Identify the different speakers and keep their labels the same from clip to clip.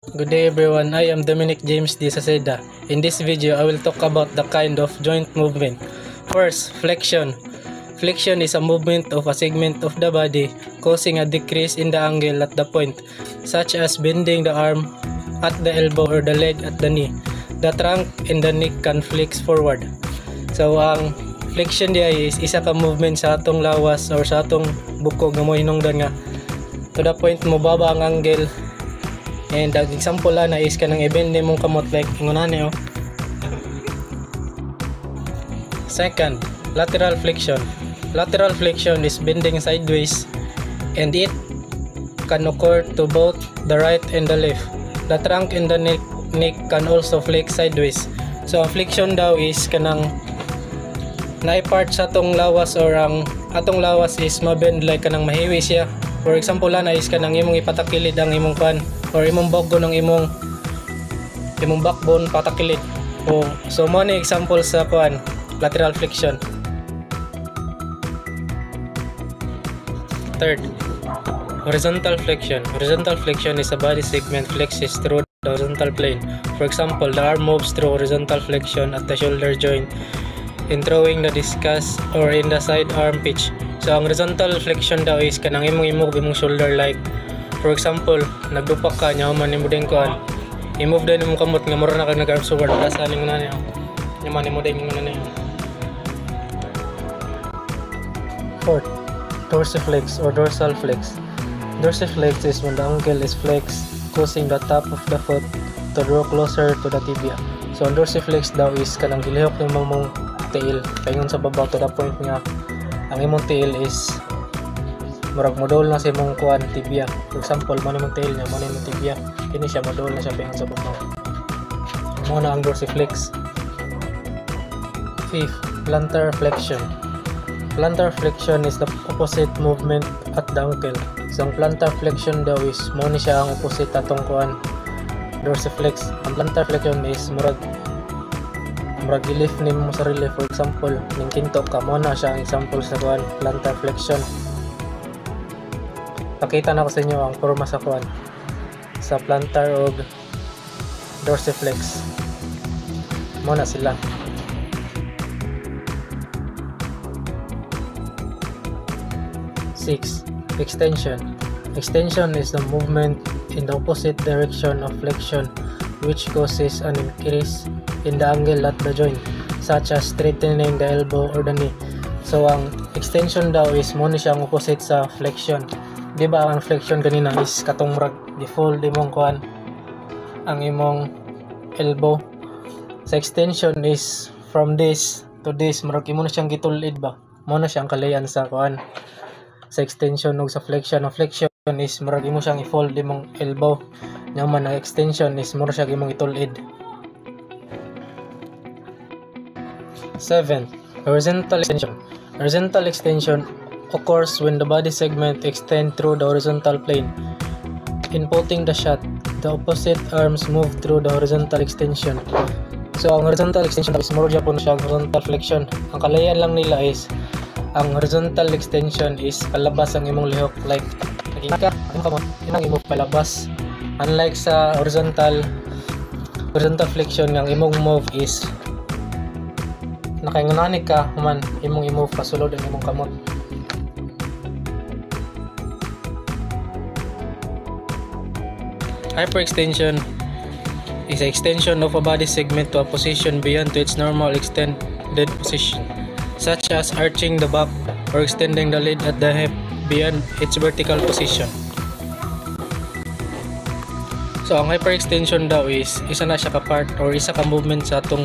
Speaker 1: Good day everyone, I am Dominic James D. Saceda. In this video, I will talk about the kind of joint movement. First, flexion. Flexion is a movement of a segment of the body causing a decrease in the angle at the point, such as bending the arm at the elbow or the leg at the knee. The trunk and the neck can flex forward. So, ang flexion diya is isa ka movement sa atong lawas or sa atong bukog nga mo hinungdan nga to the point mo baba ang angle. And ang example na is kanang i-bend mong kamot like ingunan niyo. Second, lateral flexion. Lateral flexion is bending sideways and it can occur to both the right and the left. The trunk and the neck can also flex sideways. So ang flexion daw is kanang naipart sa atong lawas or ang atong lawas is mabend like kanang mahiwi siya. For example na is kanang imong ipatakilid ang imong pan or imong backbone ng imong backbone patakilid. So mo ni example sa kuan lateral flexion. Third, horizontal flexion. Horizontal flexion is a body segment flexes through the horizontal plane. For example, the arm moves through horizontal flexion at the shoulder joint in throwing the discus or in the side arm pitch. So ang horizontal flexion daw is kanang imong shoulder like for example, nagdupak ka nya man imo ding kuan. I-move din imong kamot nga mura na kag nag-arm forward asa ning na niya. Nya man imo ding na niya. Fourth, dorsiflex or dorsal flex. Dorsiflex is when the ankle is flexed, causing the top of the foot to draw closer to the tibia. So ang dorsiflex daw is kanang gilihok ng imong tail paingon sa babaw to the point nga ang imong tail is murag modol na sa imong kuan tibia. For example, man imong tail niya, man imong tibia, kini siya modol na siya paingon sa babaw. Mo na ang dorsiflex. Fifth, plantar flexion. Plantar flexion is the opposite movement at the ankle. So ang plantar flexion daw is mo ni siya ang opposite atong kuan dorsiflex. Ang plantar flexion is murag i-lift nimo sa sarili. For example, ning kinto ka mo na siya ang example sa kuan plantar flexion. Pakita na ko sa inyo ang forma sa kuan sa plantar o dorsiflex. Mo na sila. Six, extension. Extension is the movement in the opposite direction of flexion which causes an increase in the angle at the joint, such as straightening the elbow or the knee. So ang extension daw is mo ni siyang opposite sa flexion. Di ba ang flexion kanina is katong murag di-fold imong kuan ang imong elbow. Sa extension is from this to this, murag imo na siyang gitulid ba. Mo na siyang kalayan sa kuan. Sa extension ug sa flexion, ang flexion is murag imo siyang i-fold imong elbow. Nya man ang extension is mura siya imong itulid. 7. Horizontal extension. Horizontal extension occurs when the body segment extends through the horizontal plane. In putting the shot, the opposite arms move through the horizontal extension. So ang horizontal extension is mura siya po siya horizontal flexion. Ang kalayan lang nila is ang horizontal extension is palabas ang imong lihok like nakita ang imong palabas. Unlike sa horizontal flexion, ang imong move is nakaingunanik ka man imong i-move pasulod ang imong kamot. Hyperextension is an extension of a body segment to a position beyond to its normal extended position, such as arching the back or extending the lid at the hip beyond its vertical position. So ang hyperextension daw is isa na siya ka part or isa ka movement sa atong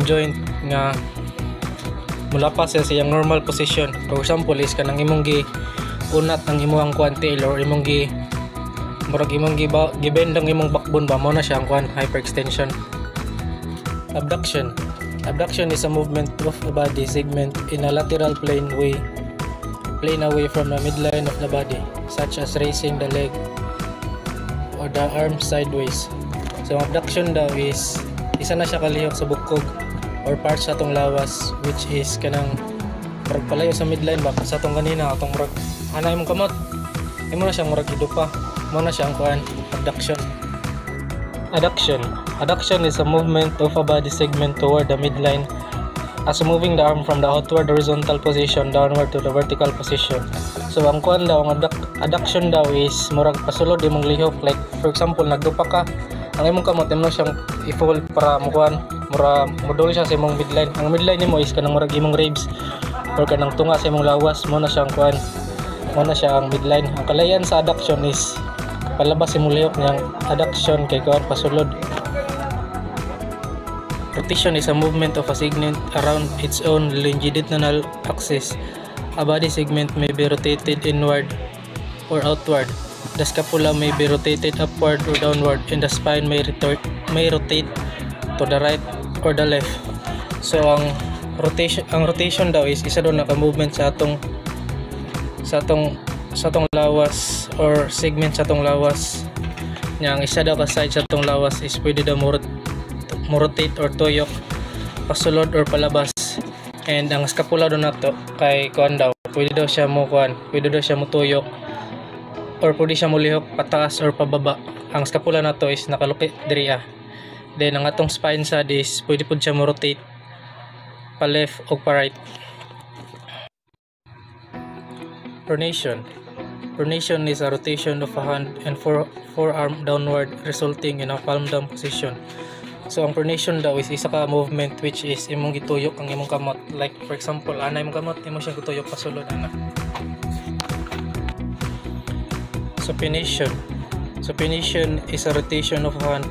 Speaker 1: joint nga mula pa sa siyang normal position. For example is kanang imong unat ang imong kuan tail or imong gibend ang imong backbone ba, mo na siya ang kuan hyperextension. Abduction. Abduction is a movement of a body segment in a lateral plane away from the midline of the body, such as raising the leg or the arm sideways. So abduction daw is isa na siya kalihok sa bukog or part sa atong lawas which is kanang murag palayo sa midline ba sa atong kanina atong murag ana imong kamot imo na siyang murag idupa mo na siya ang kuan abduction. Adduction is a movement of a body segment toward the midline as moving the arm from the outward horizontal position downward to the vertical position. So ang kuan daw, ang adduction daw is murag pasulod imong lihok, like for example nagdupa ka, ang imong kamot imong siyang i-fold para mo kuan mura modul siya sa imong midline. Ang midline nimo is kanang murag imong ribs or kanang tunga sa imong lawas, mo na siyang kuan, mo na siya ang midline. Ang kalayan sa adduction is palabas imong lihok niyang adduction kay kuan pasulod. Rotation is a movement of a segment around its own longitudinal axis. A body segment may be rotated inward or outward. The scapula may be rotated upward or downward, and the spine may rotate to the right or the left. So ang rotation daw is isa daw naka movement sa atong lawas or segment sa atong lawas. Nya ang isa daw ka side sa atong lawas is pwede daw rotate or tuyok pasulod or palabas, and ang scapula daw nato kay kuan daw pwede daw siya mo tuyok or pwede siya mo lihok pataas or pababa. Ang scapula nato is nakalupit diri then ang atong spine side is pwede pud siya mo rotate pa left o pa right. Pronation is a rotation of a hand and forearm downward resulting in a palm down position. So ang pronation daw is isa ka movement which is imong gituyok ang imong kamot, like for example ana imong kamot imo siya gituyok pasulod ana. Supination is a rotation of hand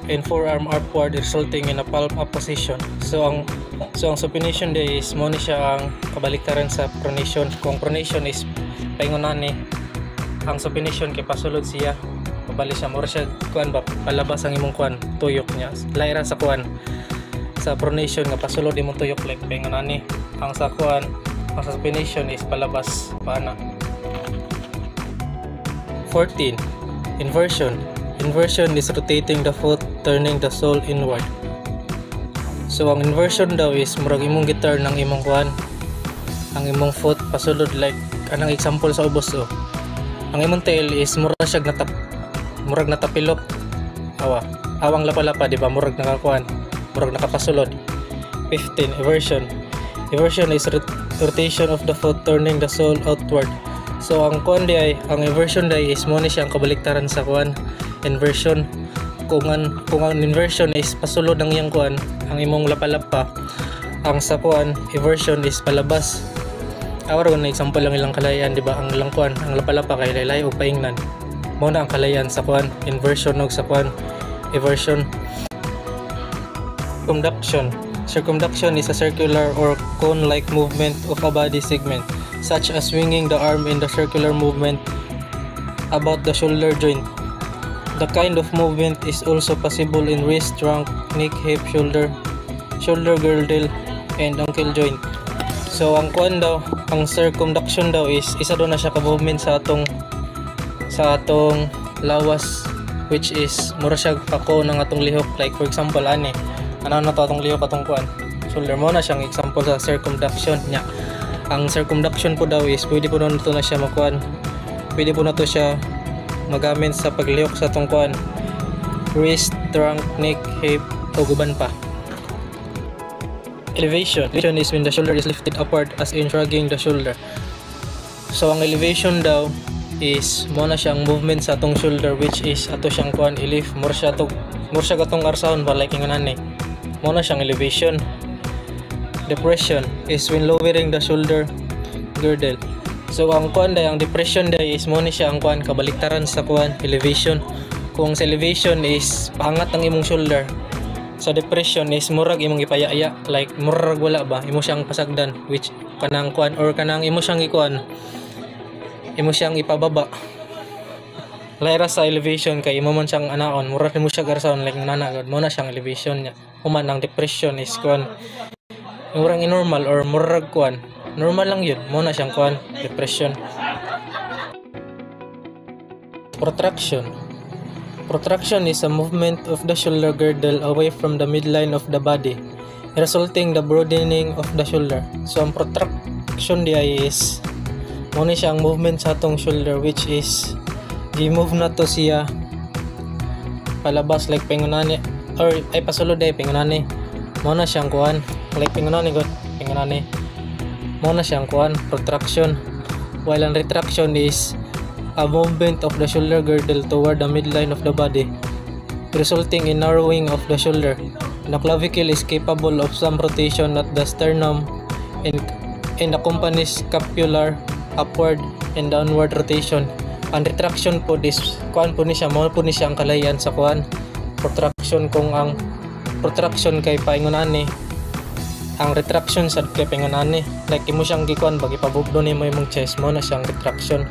Speaker 1: and forearm upward resulting in a palm up position. So ang supination day is mo ni siya ang kabaliktaran sa pronation. Kung pronation is paingunan ni, ang supination kay pasulod siya pabalik siya, mura siya kuan ba palabas ang imong kuan tuyok niya. Laira sa kuan sa pronation nga pasulod imong tuyok like paingunan ni, ang sa kuan ang sa supination is palabas paana. 14. Inversion is rotating the foot, turning the sole inward. So ang inversion daw is murag imong gitar ng imong kuan ang imong foot pasulod, like anang example sa ubos ang imong tail is murag natapilok awang lapa-lapa, di ba, murag nakapasulod. 15. Eversion is rotation of the foot, turning the sole outward. So ang kuan di ang inversion day is mo ni siya ang kabaliktaran sa kuan inversion. Kung ang inversion is pasulod ang iyang kuan ang imong lapa-lapa, ang sa kuan inversion is palabas. Awar na example lang ilang kalayan, di ba, ang ilang kuan ang lapa-lapa kay laylay o paingnan, mo na ang kalayan sa kuan inversion og sa kuan eversion. Circumduction is a circular or cone-like movement of a body segment, such as swinging the arm in the circular movement about the shoulder joint. The kind of movement is also possible in wrist, trunk, neck, hip, shoulder girdle, and ankle joint. So ang kuan daw, ang circumduction daw is isa daw na siya ka movement sa atong lawas, which is mura siya pako ng atong lihok, like for example ano na to atong lihok atong kuan shoulder, mo na siyang example sa circumduction nya. Ang circumduction po daw is pwede po na siya makuan, pwede po na to siya magamit sa paglihok sa atong kuan wrist, trunk, neck, hip o guban pa. Elevation is when the shoulder is lifted upward as in shrugging the shoulder. So ang elevation daw is mo na siyang movement sa atong shoulder, which is ato siyang kuan i-lift, more siya gatong arsaon ba, like nganan mo na siyang elevation. Depression is when lowering the shoulder girdle. So ang kuan day, ang depression day is mo ni siya ang kuan kabaliktaran sa kuan elevation. Kung sa elevation is paangat ang imong shoulder, sa depression is murag imong ipayaya, like murag wala ba, imo siyang pasagdan, which kanang kuan or kanang imo siyang ipababa. Laira sa elevation kay imo man siyang anaon, murag mo siya garsaon like nanagad, mo na siyang elevation niya. Human ang depression is kuan murag normal or murag kuan normal lang yun, mo na siyang kuan depression. Protraction is a movement of the shoulder girdle away from the midline of the body, resulting the broadening of the shoulder. So ang protraction di is mo ni siya ang movement sa atong shoulder, which is gi-move na to siya palabas like pingunani or ay pasulod ay pingunani. Mo na siyang kuan like pingunani god pingunani. Mo na siyang kuan protraction, while ang retraction is a movement of the shoulder girdle toward the midline of the body, resulting in narrowing of the shoulder. The clavicle is capable of some rotation at the sternum and accompanies scapular upward and downward rotation. Ang retraction po is kuan po ni siya, mo po ni siya ang kalayan sa kuan protraction. Kung ang protraction kay paingunani, ang retraction sad kay paingunani, like imo siyang gikuan bagi pabugdo nimo imong chest, mo na siyang retraction.